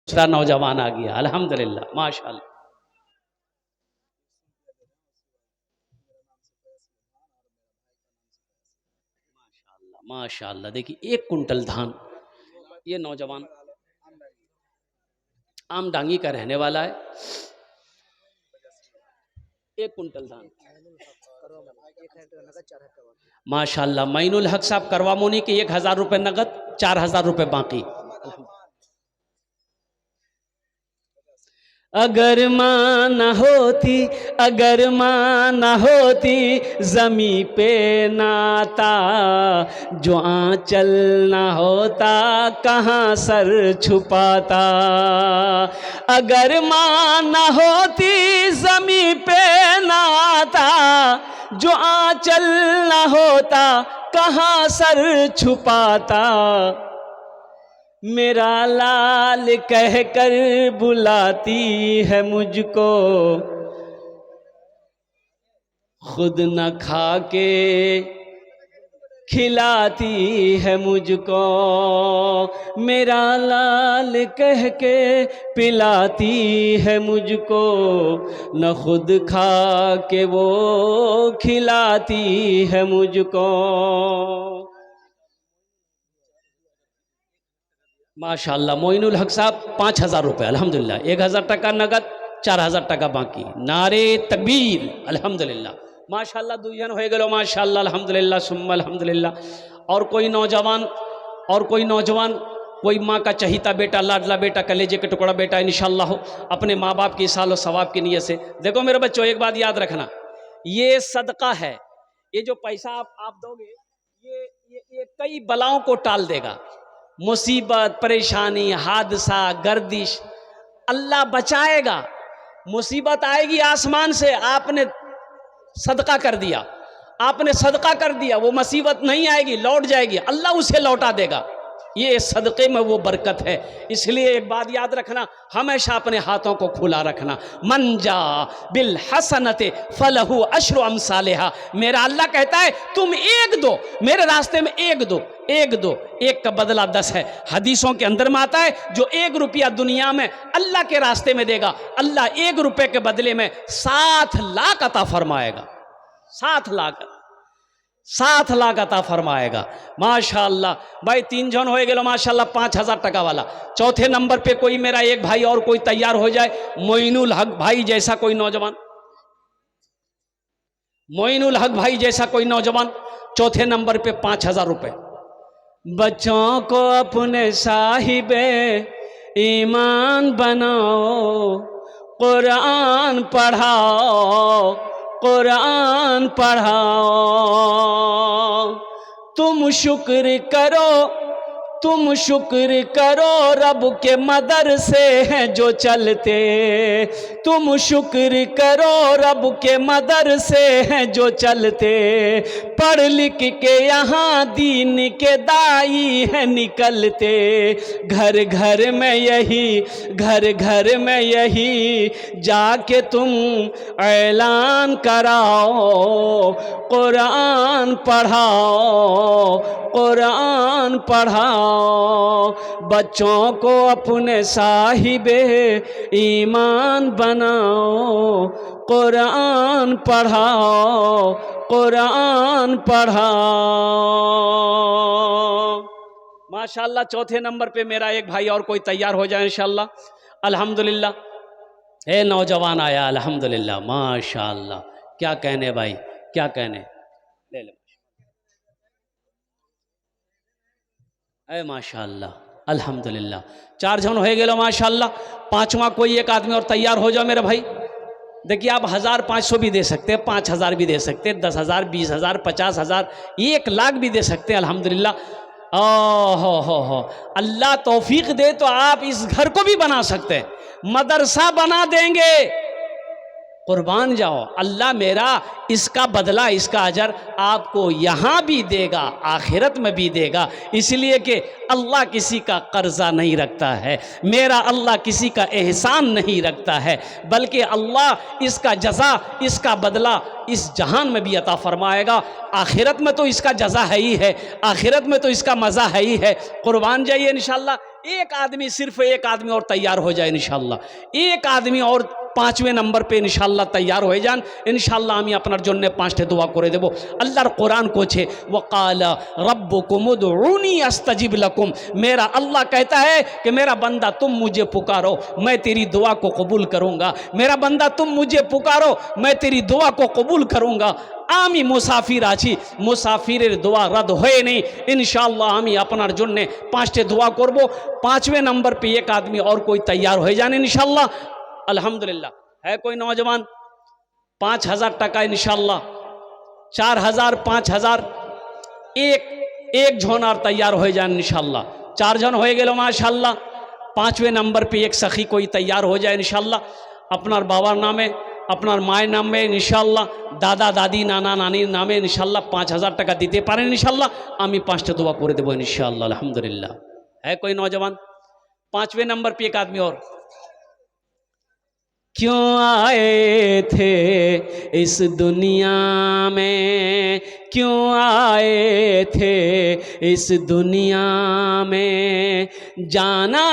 दूसरा नौजवान आ गया, अल्हम्दुलिल्लाह, माशाल्लाह। माशाल्लाह, देखिए 1 कुंटल धान, ये नौजवान आम डांगी का रहने वाला है। 1 कुंटल धान, माशाल्लाह। माइनुल हक साहब करवा मोनी के 1000 रुपये नगद, 4000 रुपये बाकी। अगर माँ न होती, अगर माँ न होती जमी पे नाता, जो आंचल न होता कहाँ सर छुपाता। अगर माँ न होती जमी पे नाता, जो आंचल न होता कहाँ सर छुपाता। मेरा लाल कह कर बुलाती है मुझको, खुद न खा के खिलाती है मुझको। मेरा लाल कह के पिलाती है मुझको, न खुद खा के वो खिलाती है मुझको। माशाल्लाह। मोइनुल हक साहब 5000 रुपये, अल्हम्दुलिल्लाह। 1000 टका नगद, 4000 टका बाकी। नारे तकबीर, अल्हम्दुलिल्लाह, माशाल्लाह। दुजन हो गलो, माशाल्लाह, अल्हम्दुलिल्लाह, सुम्मा अल्हम्दुलिल्लाह। और कोई नौजवान, और कोई नौजवान, कोई माँ का चहीता बेटा, लाडला बेटा, कलेजे के टुकड़ा बेटा, इंशाअल्लाह अपने माँ बाप की साल और सवाब की नीयत से। देखो मेरे बच्चों, एक बात याद रखना, ये सदका है। ये जो पैसा आप दोगे, ये कई बलाओं को टाल देगा। मुसीबत, परेशानी, हादसा, गर्दिश, अल्लाह बचाएगा। मुसीबत आएगी आसमान से, आपने सदका कर दिया, आपने सदका कर दिया, वो मुसीबत नहीं आएगी, लौट जाएगी, अल्लाह उसे लौटा देगा। ये सदक़े में वो बरकत है। इसलिए एक बात याद रखना, हमेशा अपने हाथों को खुला रखना। मंजा बिल हसनते फलहु अशरु अमसालिहा। मेरा अल्लाह कहता है तुम एक दो, मेरे रास्ते में एक दो, एक दो, एक का बदला 10 है। हदीसों के अंदर में आता है, जो 1 रुपया दुनिया में अल्लाह के रास्ते में देगा, अल्लाह 1 रुपये के बदले में 7 लाख अता फरमाएगा। 7 लाख, 7 लाख अता फरमाएगा। माशाअल्लाह भाई, 3 जन हो गए, माशाअल्लाह, 5000 टका वाला। चौथे नंबर पे कोई मेरा एक भाई और कोई तैयार हो जाए, मोइनुल हक भाई जैसा कोई नौजवान, मोइनुल हक भाई जैसा कोई नौजवान। चौथे नंबर पे 5000 रुपये। बच्चों को अपने साहिबे ईमान बनाओ, कुरान पढ़ाओ, कुरान पढ़ाओ। तुम शुक्र करो, तुम शुक्र करो, रब के मदरसे हैं जो चलते। तुम शुक्र करो, रब के मदरसे हैं जो चलते। पढ़ लिख के यहाँ दीन के दाई हैं निकलते। घर घर में यही, घर घर में यही जाके तुम ऐलान कराओ, कुरान पढ़ाओ, कुरान पढ़ाओ। बच्चों को अपने साहिबे ईमान बनाओ, कुरान पढ़ाओ, कुरान पढ़ाओ। माशाअल्लाह। चौथे नंबर पे मेरा एक भाई और कोई तैयार हो जाए इंशाअल्लाह, अल्हम्दुलिल्लाह। ए नौजवान आया, अल्हम्दुलिल्लाह, माशाअल्लाह। क्या कहने भाई, क्या कहने। ले ले ए माशाअल्लाह, अल्हम्दुलिल्लाह। 4 जन हो गए माशाअल्लाह। 5वां कोई एक आदमी और तैयार हो जाओ मेरे भाई। देखिए आप 1500 भी दे सकते हैं, 5000 भी दे सकते हैं, 10,000, 20,000, 50,000, 1 लाख भी दे सकते हैं, अल्हम्दुलिल्लाह। हो अल्लाह तौफीक दे तो आप इस घर को भी बना सकते हैं, मदरसा बना देंगे। कुर्बान जाओ, अल्लाह मेरा इसका बदला, इसका अजर आपको यहाँ भी देगा, आखिरत में भी देगा। इसलिए कि अल्लाह किसी का कर्जा नहीं रखता है, मेरा अल्लाह किसी का एहसान नहीं रखता है, बल्कि अल्लाह इसका जज़ा, इसका बदला इस जहान में भी अता फरमाएगा। आखिरत में तो इसका जज़ा है ही है, आखिरत में तो इसका मज़ा है ही है। कुर्बान जाइए इंशाअल्लाह। एक आदमी, सिर्फ एक आदमी और तैयार हो जाए इंशाअल्लाह, एक आदमी और 5वें नंबर पे इंशाअल्लाह तैयार हो जान इंशाअल्लाह। আমি আপনার জন্য 5টা দোয়া করে দেব। আল্লাহর কোরআন কোছে ওয়াকালা রব্বুকুম উদউনি আস্তাজিব লাকুম, मेरा अल्लाह कहता है कि मेरा बंदा तुम मुझे पुकारो मैं तेरी दुआ को कबूल करूंगा, मेरा बंदा तुम मुझे पुकारो मैं तेरी दुआ को कबूल करूंगा। আমি মুসাফির আছি, মুসাফিরের দোয়া রদ হয়ে নেই इंशाअल्लाह। আমি আপনার জন্য 5টে দোয়া করব। 5वें नंबर पे एक आदमी और कोई तैयार हो जाए इंशाअल्लाह। अल्हम्दुलिल्लाह। है कोई नौजवान? 5,000 টাকা इंशाअल्लाह, 4,000 5,000 एक झोनार तैयार हो जाए इंशाअल्लाह। 4 जन हो गए माशाअल्लाह। 5वें नंबर पे एक सखी कोई तैयार हो जाए इंशाअल्लाह। अपनार बाबार नामे, अपनार मायर नामे इंशाअल्लाह, दादा दादी नाना नानिर नामे इंशाअल्लाह 5,000 টাকা দিতে পারেন इंशाअल्लाह। আমি 5টা দোয়া করে দেব इंशाअल्लाह। अल्हम्दुलिल्लाह। है कोई नौजवान? 5वें नंबर पे एक आदमी और। क्यों आए थे इस दुनिया में, क्यों आए थे इस दुनिया में, जाना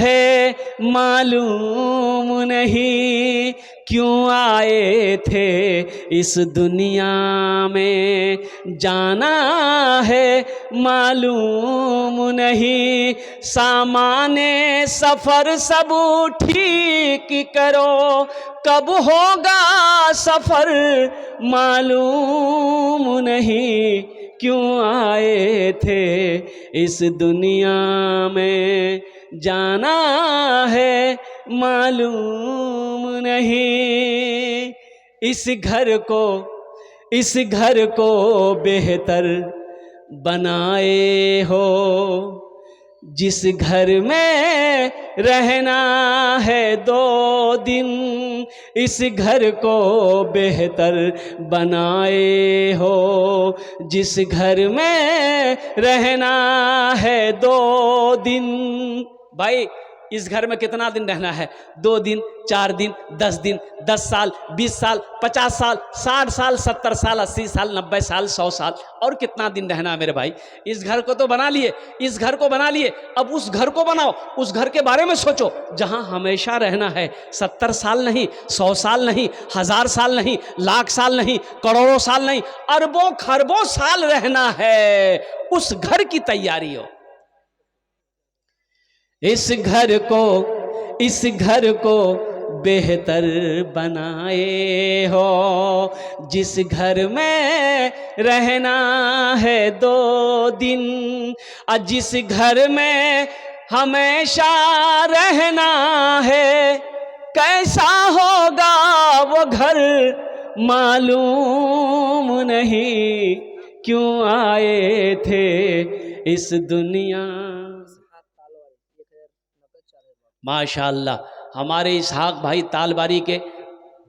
है मालूम नहीं, क्यों आए थे इस दुनिया में, जाना है मालूम नहीं, सामाने सफ़र सब ठीक करो, कब होगा सफ़र मालूम नहीं, क्यों आए थे इस दुनिया में, जाना है मालूम नहीं। इस घर को बेहतर बनाए हो, जिस घर में रहना है 2 दिन, इस घर को बेहतर बनाए हो, जिस घर में रहना है 2 दिन। भाई इस घर में कितना दिन रहना है? 2 दिन, 4 दिन, 10 दिन, 10 साल, 20 साल, 50 साल, 60 साल, 70 साल, 80 साल, 90 साल, 100 साल, और कितना दिन रहना है मेरे भाई? इस घर को तो बना लिए, इस घर को बना लिए, अब उस घर को बनाओ, उस घर के बारे में सोचो जहां हमेशा रहना है। 70 साल नहीं, 100 साल नहीं, 1000 साल नहीं, लाख साल नहीं, करोड़ों साल नहीं, अरबों खरबों साल रहना है। उस घर की तैयारी हो। इस घर को बेहतर बनाए हो, जिस घर में रहना है 2 दिन, और जिस घर में हमेशा रहना है, कैसा होगा वो घर मालूम नहीं, क्यों आए थे इस दुनिया। माशाअल्लाह। हमारे इसहाक भाई तालबारी के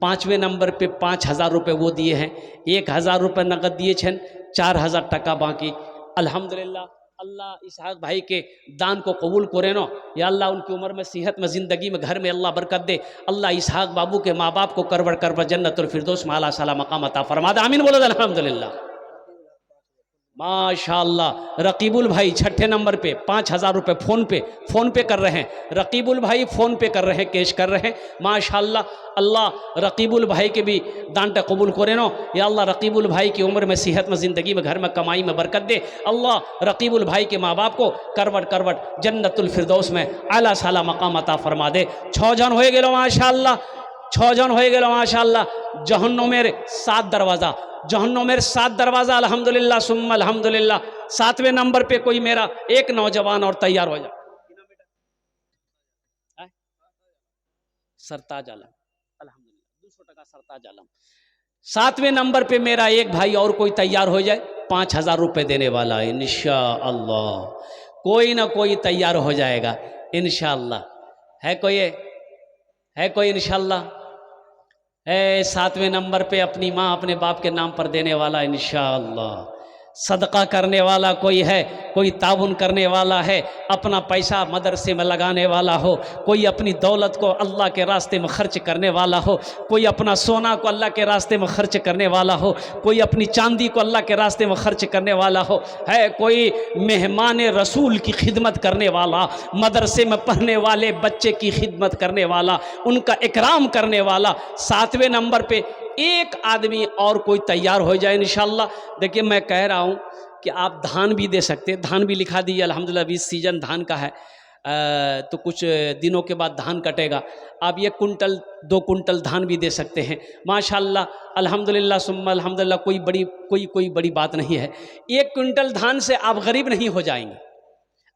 5वें नंबर पे 5,000 रुपये वो दिए हैं, 1,000 रुपये नगद दिए छन, 4,000 টাকা बाकी। अल्हम्दुलिल्लाह। अल्लाह इसहाक भाई के दान को कबूल करे नो, या अल्लाह उनकी उम्र में, सेहत में, ज़िंदगी में, घर में अल्लाह बरकत दे। अल्लाह इसहाक बाबू के माँ बाप को करवड़ करवड़ जन्नतुल फिरदौस में आला साला मकाम अता फरमा दे। आमीन बोलो अल्हम्दुलिल्लाह। माशाअल्लाह। रकीबुल भाई 6ठे नंबर पे 5,000 रुपये फ़ोन पे कर रहे हैं। रकीबुल भाई फ़ोन पे कर रहे हैं, कैश कर रहे हैं। माशाअल्लाह। अल्लाह रकीबुल भाई के भी दानटा कबूल करे नो, या अल्लाह रकीबुल भाई की उम्र में, सेहत में, ज़िंदगी में, घर में, कमाई में बरकत दे। अल्लाह रकीबुल भाई के माँ बाप को करवट करवट जन्नतुल फिरदौस में आला साला मकाम अता फरमा दे। 6 जन हो गए माशाअल्लाह, 6 जन हो गए माशाअल्लाह। जहन्नुमेर 7 दरवाज़ा, जहन्नुमेर 7 दरवाज़ा। अल्हम्दुलिल्लाह सुम्मा अल्हम्दुलिल्लाह। 7वें नंबर पे कोई मेरा एक नौजवान और तैयार हो जाए। सरताज आलम, अल्हम्दुलिल्लाह 200 টাকা सरताज आलम। 7वें नंबर पे मेरा एक भाई और कोई तैयार हो जाए, 5,000 रुपये देने वाला है इंशाअल्लाह। कोई ना कोई तैयार हो जाएगा इंशाअल्लाह। है कोई इंशाअल्लाह? 7वें नंबर पे अपनी माँ अपने बाप के नाम पर देने वाला इंशाअल्लाह। सदका करने वाला कोई है, कोई ताउन करने वाला है, अपना पैसा मदरसे में लगाने वाला हो, कोई अपनी दौलत को अल्लाह के रास्ते में खर्च करने वाला हो, कोई अपना सोना को अल्लाह के रास्ते में खर्च करने वाला हो, कोई अपनी चांदी को अल्लाह के रास्ते में खर्च करने वाला हो, है कोई मेहमान रसूल की खिदमत करने वाला, मदरसे में पढ़ने वाले बच्चे की खिदमत करने वाला, उनका इकराम करने वाला, 7वें नंबर पे एक आदमी और कोई तैयार हो जाए इंशाअल्लाह। देखिए मैं कह रहा हूँ कि आप धान भी दे सकते हैं, धान भी लिखा दीजिए, अल्हम्दुलिल्लाह अभी सीजन धान का है, तो कुछ दिनों के बाद धान कटेगा, आप 1 कुंटल 2 कुंटल धान भी दे सकते हैं माशाअल्लाह, अल्हम्दुलिल्लाह सुम्मा अल्हम्दुलिल्लाह। कोई बड़ी बात नहीं है। 1 कुंटल धान से आप गरीब नहीं हो जाएंगे,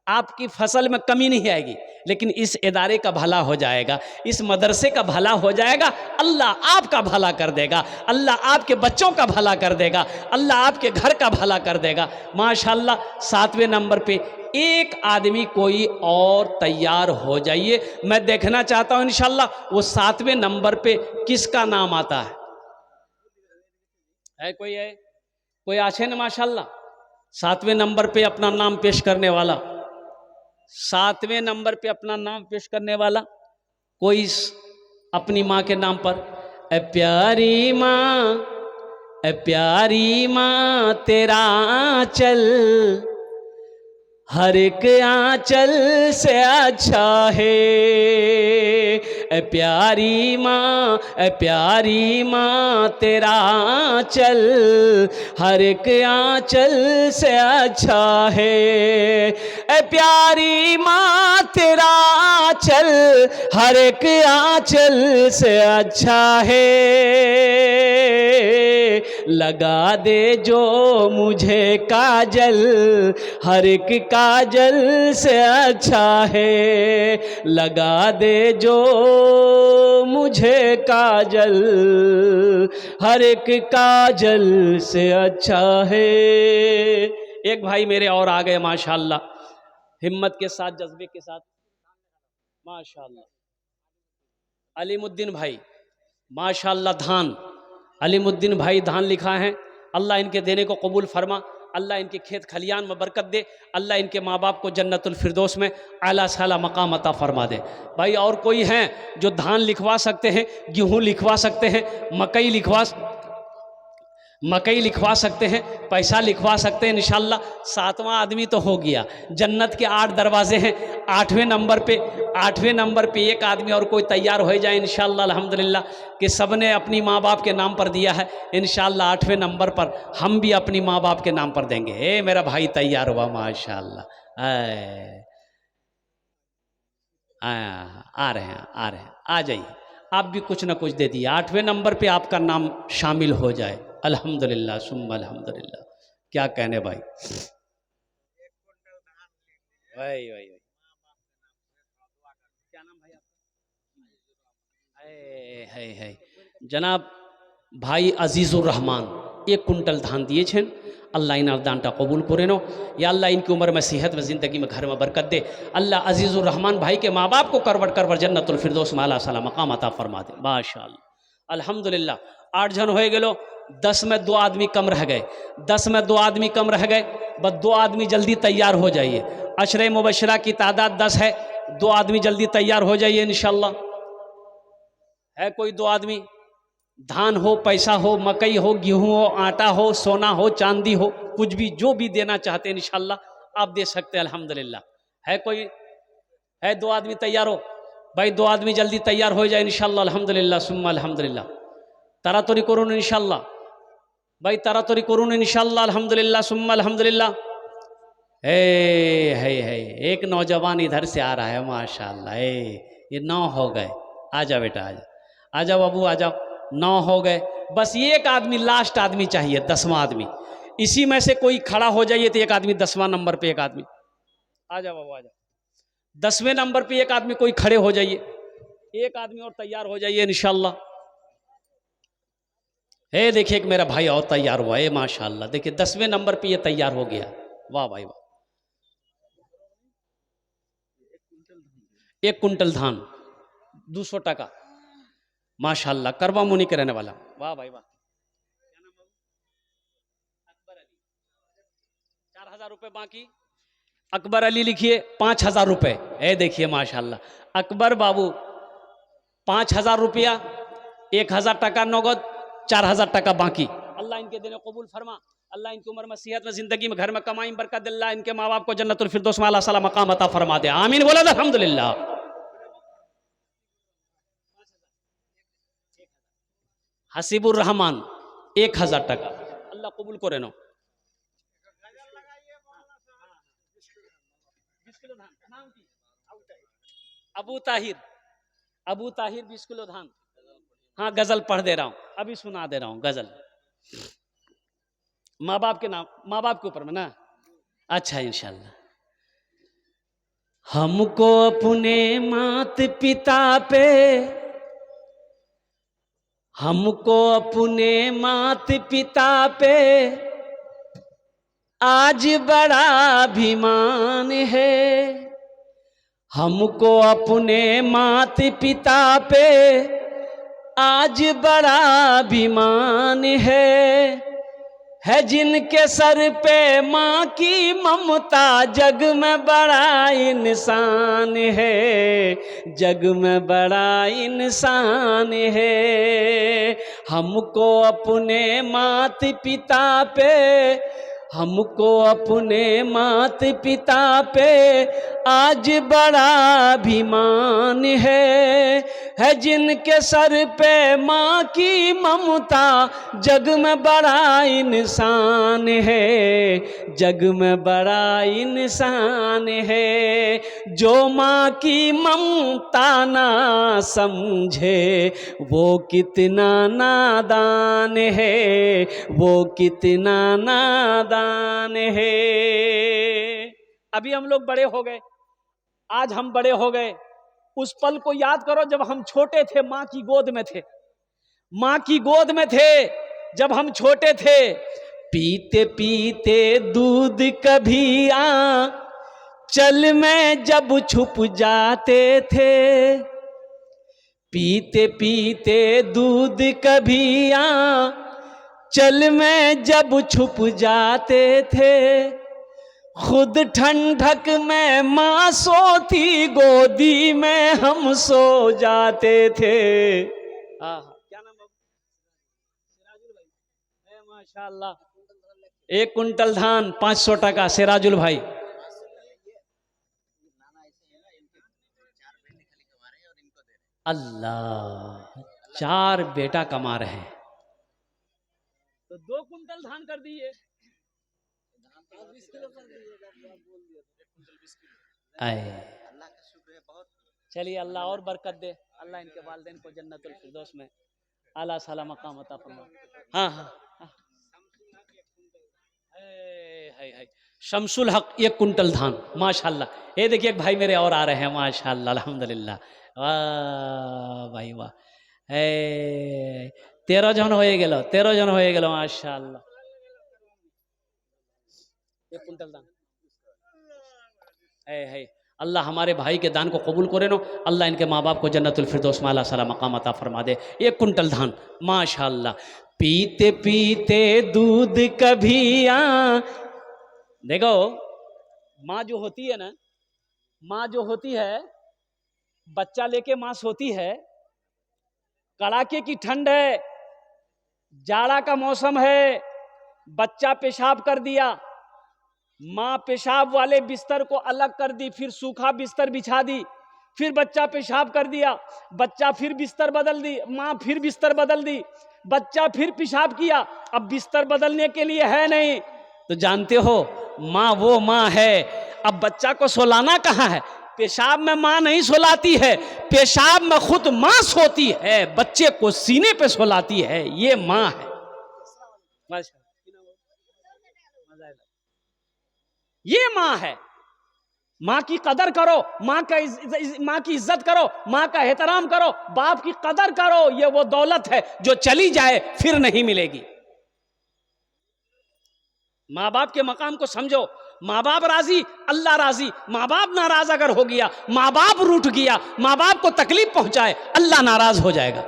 आपकी फसल में कमी नहीं आएगी, लेकिन इस इदारे का भला हो जाएगा, इस मदरसे का भला हो जाएगा, अल्लाह आपका भला कर देगा, अल्लाह आपके बच्चों का भला कर देगा, अल्लाह आपके घर का भला कर देगा माशाअल्लाह। 7वें नंबर पे एक आदमी कोई और तैयार हो जाइए, मैं देखना चाहता हूं इंशाअल्लाह वो 7वें नंबर पे किसका नाम आता है कोई आछे न माशाअल्लाह। 7वें नंबर पे अपना नाम पेश करने वाला, 7वें नंबर पे अपना नाम पेश करने वाला कोई अपनी माँ के नाम पर, ए प्यारी माँ तेरा आंचल हर एक आंचल से अच्छा है, ए प्यारी माँ तेरा आंचल हर एक आंचल से अच्छा है, ए प्यारी माँ तेरा आंचल हर एक आंचल से अच्छा है, लगा दे जो मुझे काजल हर एक काजल से अच्छा है, लगा दे जो मुझे काजल हर एक काजल से अच्छा है। एक भाई मेरे और आ गए माशाअल्लाह, हिम्मत के साथ जज्बे के साथ माशाअल्लाह, अलीमुद्दीन भाई माशाअल्लाह धान, अलीमुद्दीन भाई धान लिखा है, अल्लाह इनके देने को कबूल फरमा, अल्लाह इनके खेत खलियान में बरकत दे, अल्लाह इनके माँ बाप को जन्नतुल फिरदौस में आला साला मकाम अता फरमा दे। भाई और कोई हैं जो धान लिखवा सकते हैं, गेहूँ लिखवा सकते हैं, मकई लिखवा सकते हैं, पैसा लिखवा सकते हैं इंशाअल्लाह। 7वां आदमी तो हो गया, जन्नत के 8 दरवाजे हैं, 8वें नंबर पे एक आदमी और कोई तैयार हो जाए इंशाअल्लाह अल्हम्दुलिल्लाह, कि सबने अपनी माँ बाप के नाम पर दिया है इंशाअल्लाह। 8वें नंबर पर हम भी अपनी माँ बाप के नाम पर देंगे। ए मेरा भाई तैयार हुआ माशाअल्लाह, आ रहे हैं, आ जाइए, आप भी कुछ ना कुछ दे दिए, 8वें नंबर पे आपका नाम शामिल हो जाए अल्हम्दुलिल्लाह सुम्मा अल्हम्दुलिल्लाह। क्या कहने भाई, वही क्या नाम भाई आपका? है जनाब भाई अजीज़ुर रहमान 1 कुंटल धान दिए छेन, अल्लाह इन दानटा कबूल करे नो, या अल्लाह इनकी उम्र में सेहत में ज़िंदगी में घर में बरकत दे, अल्लाह अजीज़ुर रहमान भाई के माँ बाप को करवट जन्नतुल फिरदौस में आला साला मकाम अता फरमा दे माशाअल्लाह अल्हम्दुलिल्लाह। 8 जन हो गेलो, 10 में 2 आदमी कम रह गए, 10 में 2 आदमी कम रह गए, बस 2 आदमी जल्दी तैयार हो जाइए। अशरे मुबशरा की तादाद 10 है, 2 आदमी जल्दी तैयार हो जाइए इंशाअल्लाह। है कोई 2 आदमी? धान हो, पैसा हो, मकई हो, गेहूं हो, आटा हो, सोना हो, चांदी हो, कुछ भी जो भी देना चाहते हैं इंशाअल्लाह आप दे सकते हैं अल्हम्दुलिल्लाह। है कोई? है 2 आदमी तैयार हो भाई, 2 आदमी जल्दी तैयार हो जाए इंशाअल्लाह अल्हम्दुलिल्लाह सुम्मा अल्हम्दुलिल्लाह। तारातरी करुन इंशाअल्लाह भाई, तारातरी करुन इंशाअल्लाह अल्हम्दुलिल्लाह सुम्मा अल्हम्दुलिल्लाह। है एक नौजवान इधर से आ रहा है माशाअल्लाह, ये 9 हो गए, आ जा बेटा, आ जाओ बाबू, आ जाओ, 9 हो गए, बस एक आदमी लास्ट आदमी चाहिए, 10वां आदमी, इसी में से कोई खड़ा हो जाइए तो एक आदमी 10वां नंबर पे, एक आदमी आ जाओ बाबू, आ जाओ। 10वें नंबर पे एक आदमी कोई खड़े हो जाइए, एक आदमी और तैयार हो जाइए इंशाअल्लाह। है देखिए एक मेरा भाई और तैयार हुआ है माशाअल्लाह, देखिए 10वें नंबर पे ये तैयार हो गया, वाह भाई वाह। 1 कुंटल धान 200 टका माशाअल्लाह, करवा मुनि के रहने वाला, वाह भाई वाह। 1000 रुपये बाकी। अकबर अली लिखिए 5000 रुपये। ए देखिए माशाल्लाह अकबर बाबू 5000 रुपया, 1000 टका नगद, 4000 टका बाकी। अल्लाह इनके दिन कबूल फरमा, अल्लाह इनकी उम्र में सेहत में जिंदगी में घर में कमाई में बरकत दिल्ला, इनके माँ बाप को जन्नतुल फिरदौस में आला साला मकाम अता फरमा दे। आमीन बोला अल्हम्दुलिल्लाह। हसीबुर रहमान 1000 टका। अल्लाह कबूल करे नो। अबू ताहिर, अबू ताहिर 20 किलो धान। हाँ गजल पढ़ दे रहा हूँ, अभी सुना दे रहा हूँ गजल। माँ बाप के नाम, माँ बाप के ऊपर में ना। अच्छा इंशाल्लाह। हमको अपने मात पिता पे, हमको अपने मात पिता पे आज बड़ा अभिमान है। हमको अपने मात पिता पे आज बड़ा अभिमान है जिनके सर पे माँ की ममता जग में बड़ा इंसान है, जग में बड़ा इंसान है। हमको अपने मात पिता पे, हमको अपने मात पिता पे आज बड़ा अभिमान है जिनके सर पे माँ की ममता जग में बड़ा इंसान है, जग में बड़ा इंसान है। जो माँ की ममता ना समझे वो कितना नादान है, वो कितना नादान है। अभी हम लोग बड़े हो गए, आज हम बड़े हो गए। उस पल को याद करो जब हम छोटे थे, माँ की गोद में थे, माँ की गोद में थे जब हम छोटे थे। पीते पीते दूध कभी चल में जब छुप जाते थे, पीते पीते दूध कभी चल में जब छुप जाते थे। खुद ठंडक में माँ सोती, गोदी में हम सो जाते थे। क्या नाम है? सिराजुल भाई। माशाल्लाह 1 कुंटल धान 500 टका। सिराजुल भाई अल्लाह 4 बेटा कमा रहे हैं तो 2 कुंटल धान कर दिए। चलिए अल्लाह और बरकत दे, अल्लाह इनके वालिदैन को जन्नतुल फिरदौस में आला साला मकाम अता फरमा। हाँ हाँ है शमसुल हक 1 कुंटल धान माशाल्लाह। ये देखिए एक भाई मेरे और आ रहे हैं माशाल्लाह अल्हम्दुलिल्लाह। वाह भाई वाह। 13 जन हो गेलो, 13 जन हो गेलो माशाल्लाह। 1 कुंटल दान है। अल्लाह हमारे भाई के दान को कबूल करे नो, अल्लाह इनके माँ बाप को जन्नतुल फिरदौस में आला साला मकाम अता फरमा दे। 1 कुंटल धान माशाल्लाह। पीते पीते दूध कभी देखो माँ जो होती है ना, माँ जो होती है बच्चा लेके माँ सोती है, कड़ाके की ठंड है, जाड़ा का मौसम है, बच्चा पेशाब कर दिया, माँ पेशाब वाले बिस्तर को अलग कर दी, फिर सूखा बिस्तर बिछा दी, फिर बच्चा पेशाब कर दिया, बच्चा फिर बिस्तर बदल दी, माँ फिर बिस्तर बदल दी, बच्चा फिर पेशाब किया, अब बिस्तर बदलने के लिए है नहीं। तो जानते हो माँ वो माँ है। अब बच्चा को सोलाना कहाँ है? पेशाब में माँ नहीं सोलाती है, पेशाब में खुद माँ सोती है, बच्चे को सीने पे सोलाती है, ये माँ है। ये माँ है। माँ की कदर करो, माँ की इज्जत करो, माँ का एहतराम करो, बाप की कदर करो। ये वो दौलत है जो चली जाए फिर नहीं मिलेगी। माँ बाप के मकाम को समझो। माँ बाप राजी, अल्लाह राजी। माँ बाप नाराज अगर हो गया, माँ बाप रूठ गया, माँ बाप को तकलीफ पहुंचाए, अल्लाह नाराज हो जाएगा।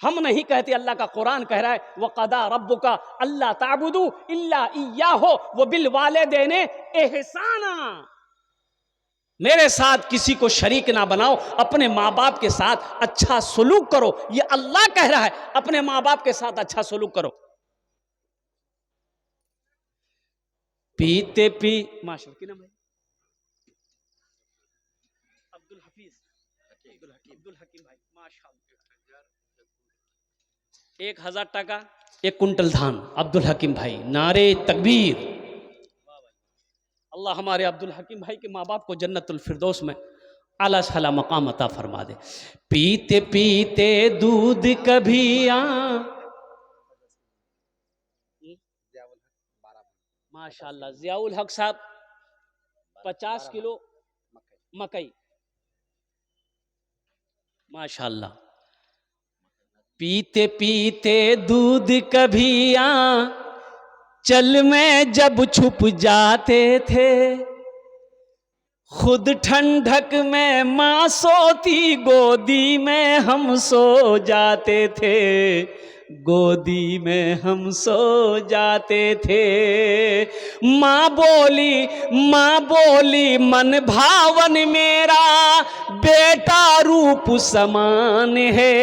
हम नहीं कहते, अल्लाह का कुरान कह रहा है वक़दा रब्बुका अल्ला ताबुदू इल्ला इय्याहु व बिल वालिदैनि इहसाना। मेरे साथ किसी को शरीक ना बनाओ, अपने माँ बाप के साथ अच्छा सलूक करो। ये अल्लाह कह रहा है, अपने माँ बाप के साथ अच्छा सलूक करो। पीते पी माशा की नाम है अब्दुल हफीज, अब्दुल हकीम भाई माशाअल्लाह। 1000 টাকা 1 कुंटल धान, अब्दुल हकीम भाई, नारे तकबीर। अल्लाह हमारे अब्दुल हकीम भाई के माँ बाप को जन्नतुल फिरदौस में आला साला मकाम अता फरमा दे। पीते पीते दूध कभी माशाअल्लाह जियाउल हक साहब 50 किलो मकई माशाअल्लाह। पीते पीते दूध कभी चल में जब छुप जाते थे, खुद ठंडक में माँ सोती गोदी में हम सो जाते थे, गोदी में हम सो जाते थे। माँ बोली मन भावन मेरा बेटा रूप समान है,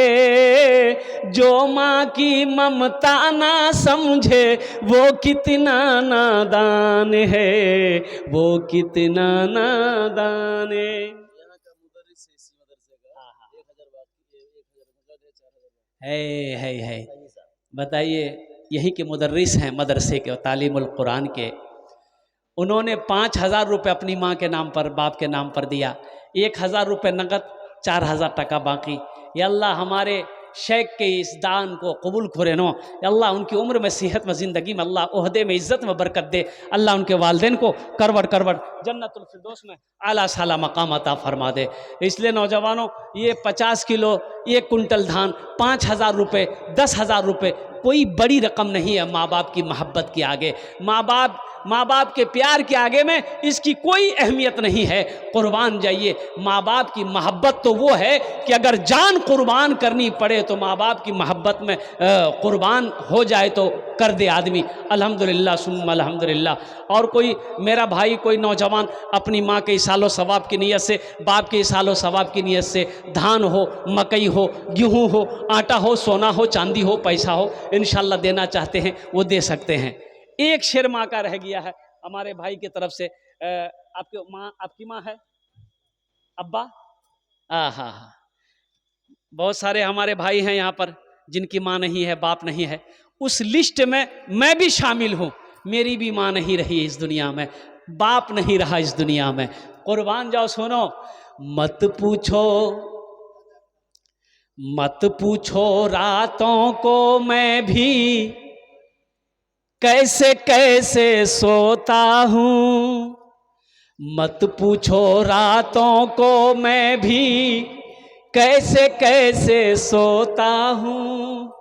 जो माँ की ममता ना समझे वो कितना नादान है, वो कितना नादान है। बताइए, यही के मुदर्रिस हैं मदरसे के, तालीमुल कुरान के। उन्होंने 5000 रुपये अपनी माँ के नाम पर, बाप के नाम पर दिया, 1000 रुपये नगद, 4000 टका बाकी। या अल्लाह हमारे शेख के इस दान को कबूल करे नो। अल्लाह उनकी उम्र में, सेहत में, ज़िंदगी में, अल्लाह ओहदे में, इज़्ज़त में बरकत दे। अल्लाह उनके वालिदैन को करवट करवट जन्नतुल फिरदौस में आला साला मकाम अता फरमा दे। इसलिए नौजवानों, ये 50 किलो 1 कुंटल धान, 5000 रुपये, 10,000 रुपये कोई बड़ी रकम नहीं है माँ बाप की मोहब्बत के आगे, माँ बाप के प्यार के आगे में इसकी कोई अहमियत नहीं है। कुर्बान जाइए। माँ बाप की मोहब्बत तो वो है कि अगर जान कुर्बान करनी पड़े तो माँ बाप की मोहब्बत में कुर्बान हो जाए तो कर दे आदमी। अल्हम्दुलिल्लाह सुम्मा अल्हम्दुलिल्लाह। और कोई मेरा भाई, कोई नौजवान अपनी माँ के इसालो सवाब की नीयत से, बाप के इसालो सवाब की नीयत से धान हो, मकई हो, गेहूँ हो, आटा हो, सोना हो, चांदी हो, पैसा हो, इंशाल्लाह देना चाहते हैं वो दे सकते हैं। एक शेर माँ का रह गया है हमारे भाई की तरफ से। आपकी माँ है अब्बा? हाँ, बहुत सारे हमारे भाई हैं यहाँ पर जिनकी माँ नहीं है, बाप नहीं है। उस लिस्ट में मैं भी शामिल हूँ। मेरी भी माँ नहीं रही इस दुनिया में, बाप नहीं रहा इस दुनिया में। कुर्बान जाओ। सुनो, मत पूछो रातों को मैं भी कैसे कैसे सोता हूँ, मत पूछो रातों को मैं भी कैसे कैसे सोता हूँ।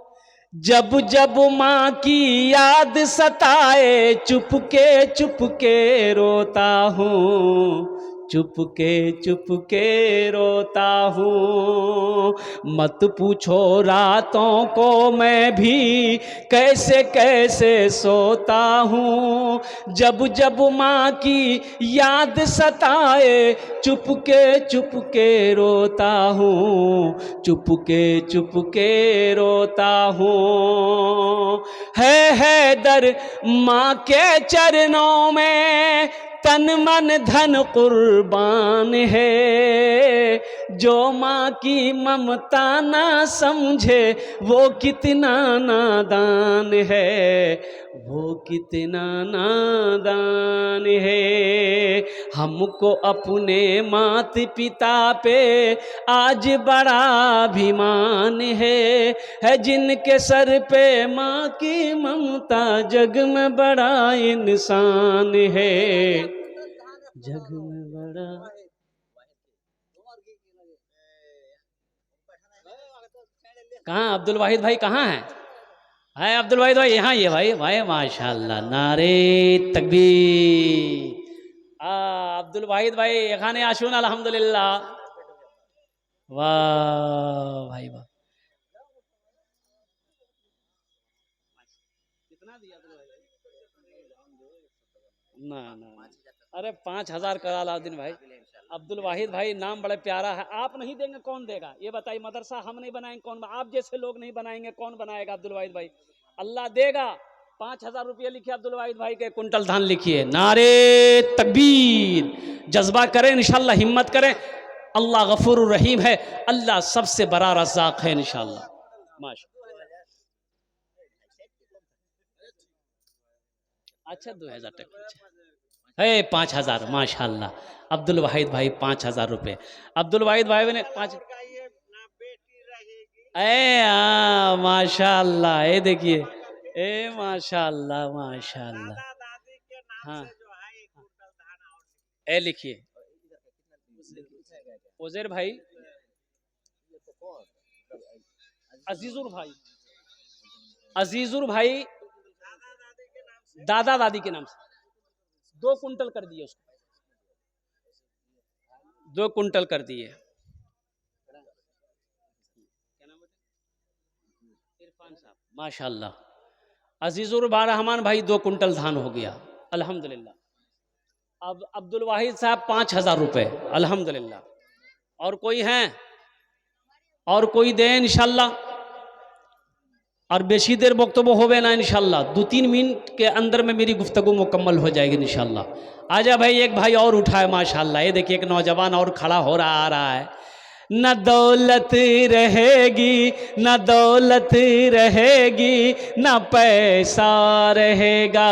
जब जब माँ की याद सताए चुपके रोता हूँ, चुपके रोता हूँ। मत पूछो रातों को मैं भी कैसे कैसे सोता हूँ। जब जब माँ की याद सताए चुपके रोता हूँ, चुपके रोता हूँ। है दर माँ के चरणों में तन मन धन कुर्बान है, जो माँ की ममता ना समझे वो कितना नादान है, वो कितना नादान है। हमको अपने मात पिता पे आज बड़ा अभिमान है जिनके सर पे माँ की ममता जग में बड़ा इंसान है, जग में बड़ा। कहाँ अब्दुल वाहिद भाई कहाँ है अब्दुल वाहिद भाई? यहाँ ये भाई माशाल्लाह, नारे तकबीर। अब्दुल वाहिद भाई एखाने आशुन अल्हम्दुलिल्लाह। वाह भाई वाह। ना ना ना। अरे 5,000 करा अलाउद्दीन भाई। अब्दुल वाहिद भाई नाम बड़ा प्यारा है, आप नहीं देंगे कौन देगा ये बताइए। मदरसा हम नहीं बनाएंगे कौन, आप जैसे लोग नहीं बनाएंगे कौन बनाएगा। अब्दुल वाहिद भाई अल्लाह देगा। 5,000 रुपये लिखिए अब्दुल वाहिद भाई के, कुंटल धान लिखिए। नारे तकबीर, जज्बा करें इंशाल्लाह, हिम्मत करें। अल्लाह गफूर रहीम है, अल्लाह सबसे बड़ा रज़ाक है इंशाल्लाह। माशा अच्छा 2,000 टका है। 5,000 माशाल्लाह। अब्दुल वाहिद भाई 5,000 रुपये। अब्दुल वाहिद भाई ने 5 माशाल्लाह, ये देखिए माशाल्लाह माशाल्लाह। हाँ ए लिखिए उजैर भाई, अजीजुर भाई, अजीजुर भाई दादा दादी के नाम से 2 कुंटल कर दिए उसको, 2 कुंटल कर दिए। इरफान साहब माशाल्लाह। अजीजुर रहमान भाई 2 कुंटल धान हो गया अल्हम्दुलिल्लाह। अब अब्दुल वाहिद साहब 5,000 रुपये अल्हम्दुलिल्लाह। और कोई हैं, और कोई दे इंशाल्लाह। और बेशी देर वक्तव्य होवे ना इंशाल्लाह, 2-3 मिनट के अंदर में मेरी गुफ्तगू मुकम्मल हो जाएगी इंशाल्लाह। आजा भाई, एक भाई और उठाए माशाल्लाह। ये देखिए एक नौजवान और खड़ा हो रहा आ रहा है। न दौलत रहेगी, न दौलत रहेगी, न पैसा रहेगा,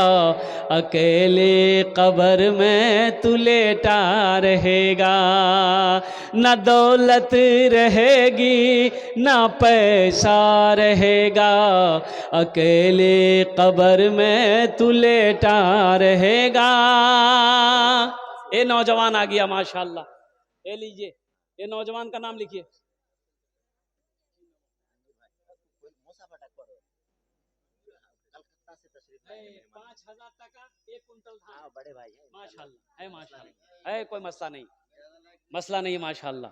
अकेले कब्र में तू लेटा रहेगा। न दौलत रहेगी, न पैसा रहेगा, अकेले कब्र में तू लेटा रहेगा। ये नौजवान आ गया माशाल्लाह। ये लीजिए, ये नौजवान का नाम लिखिए। 5,000 टका 1 कुंटल धान। बड़े भाई माशाल्लाह है, माशाल्लाह है, कोई मसला नहीं, मसला नहीं माशाल्लाह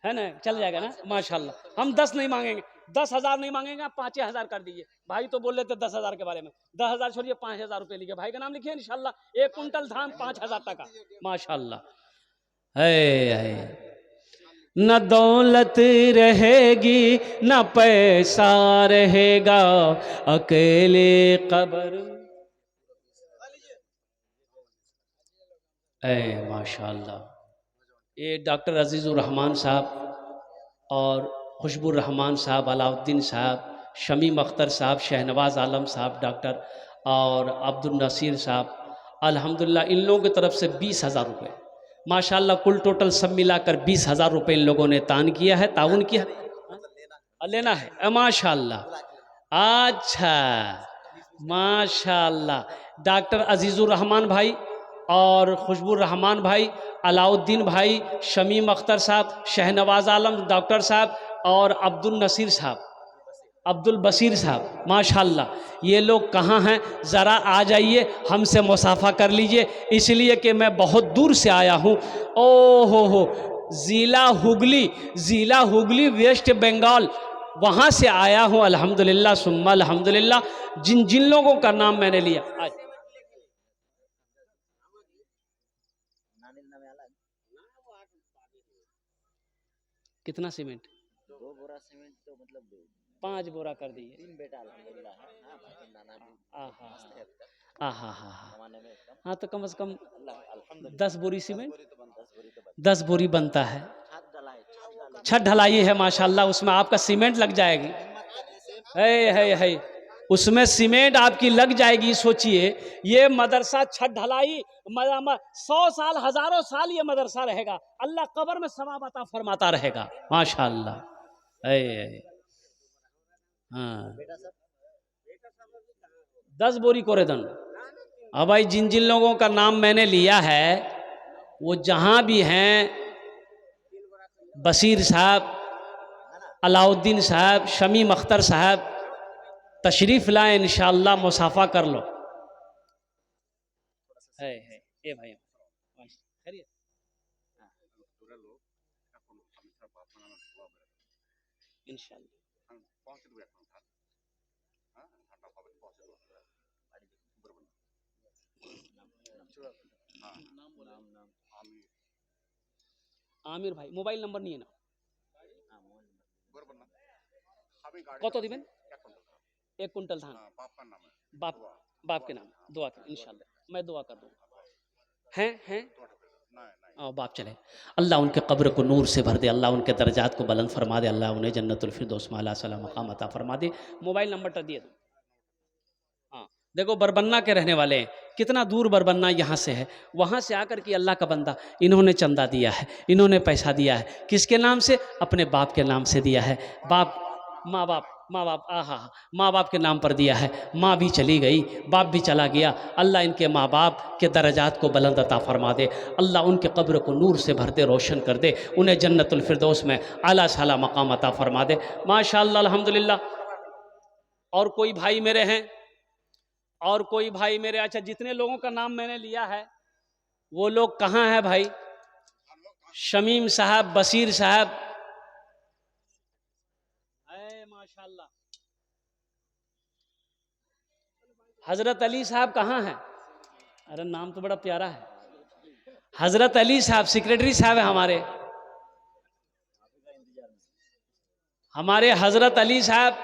है ना, चल जाएगा ना माशाल्लाह। हम 10 नहीं मांगेंगे, 10,000 नहीं मांगेंगे, 5,000 कर दीजिए। भाई तो बोल रहे थे 10,000 के बारे में, 10,000 छोड़िए, 5,000 रुपये लिखिए। भाई का नाम लिखिए इंशाल्लाह। 1 कुंटल धान 5,000 टका माशाल्लाह है। न दौलत रहेगी, न पैसा रहेगा, अकेले कब्र। माशाल्लाह। ये डॉक्टर अजीज़ुर रहमान साहब और खुशबुर रहमान साहब, अलाउद्दीन साहब, शमीम अख्तर साहब, शहनवाज आलम साहब डॉक्टर, और अब्दुल नसीर साहब, अल्हम्दुलिल्लाह इन लोगों की तरफ से 20,000 रुपये माशाल्लाह। कुल टोटल सब मिलाकर 20,000 रुपये इन लोगों ने तान किया है, ताउन किया। लेना है माशाल्लाह। अच्छा माशाल्लाह। डॉक्टर अजीज़ुर रहमान भाई और खुशबुर रहमान भाई, अलाउद्दीन भाई, शमीम अख्तर साहब, शहनवाज आलम डॉक्टर साहब, और अब्दुल नसीर साहब, अब्दुल बसीर साहब माशाल्लाह। ये लोग कहाँ हैं, ज़रा आ जाइए, हमसे मुसाफा कर लीजिए, इसलिए कि मैं बहुत दूर से आया हूँ। ओ हो, ज़िला हुगली वेस्ट बंगाल, वहाँ से आया हूँ अल्हम्दुलिल्लाह सुम्मा अल्हम्दुलिल्लाह। जिन जिन लोगों का नाम मैंने लिया आज। कितना सीमेंट? 2 बोरा सीमेंट, तो मतलब 5 बोरा कर दिए। 3 बेटा अल्हम्दुलिल्लाह है। आहा हा हा। हाँ तो कम से कम 10 बोरी सीमेंट, 10 बोरी बनता है। छत ढलाई है माशाल्लाह, उसमें आपका सीमेंट लग जाएगी। है उसमें सीमेंट आपकी लग जाएगी। सोचिए ये मदरसा छत ढलाई 100 साल, हजारों साल ये मदरसा रहेगा, अल्लाह कब्र में सवाब अता फरमाता रहेगा माशाल्लाह। हाँ 10 बोरी कोरेदन। अब भाई जिन जिन लोगों का नाम मैंने लिया है वो जहाँ भी हैं, बसीर साहब, अलाउद्दीन साहब, शमीम अख्तर साहब, तशरीफ़ लाएं इंशाअल्लाह, मुसाफा कर लो। है ये भाई खैरियत इंशाअल्लाह। আমির ভাই মোবাইল নাম্বার নিয়ে নাও। কত দিবেন? 1 कुंटल धान। बाप बाप के नाम दुआ कर इंशाल्लाह, मैं दुआ कर दूंगा। हैं आओ बाप चले। अल्लाह उनके कब्र को नूर से भर दे, अल्लाह उनके दर्जात को बुलंद फरमा दे, अल्लाह उन्हें जन्नतुल फिरदौस में आला सलाम मकाम अता फरमा दे। मोबाइल नंबर तो दिए दो। हाँ देखो बरबन्ना के रहने वाले हैं, कितना दूर बरबन्ना यहाँ से है, वहाँ से आकर के अल्लाह का बंदा इन्होंने चंदा दिया है, इन्होंने पैसा दिया है, किसके नाम से? अपने बाप के नाम से दिया है। बाप माँ बाप आहा माँ बाप के नाम पर दिया है। माँ भी चली गई, बाप भी चला गया, अल्लाह इनके माँ बाप के दर्जात को बुलंद अता फरमा दे, अल्लाह उनके कब्र को नूर से भर दे, रोशन कर दे, उन्हें जन्नतुल फिरदौस में आला साला मकाम अता फरमा दे। माशाअल्लाह अल्हम्दुलिल्लाह। और कोई भाई मेरे हैं, और कोई भाई मेरे, अच्छा जितने लोगों का नाम मैंने लिया है वो लोग कहाँ हैं भाई? शमीम साहब, बशीर साहब, माशाल्लाह। हजरत अली साहब कहाँ हैं? अरे नाम तो बड़ा प्यारा है। हजरत अली साहब सेक्रेटरी साहब है हमारे हजरत अली साहब।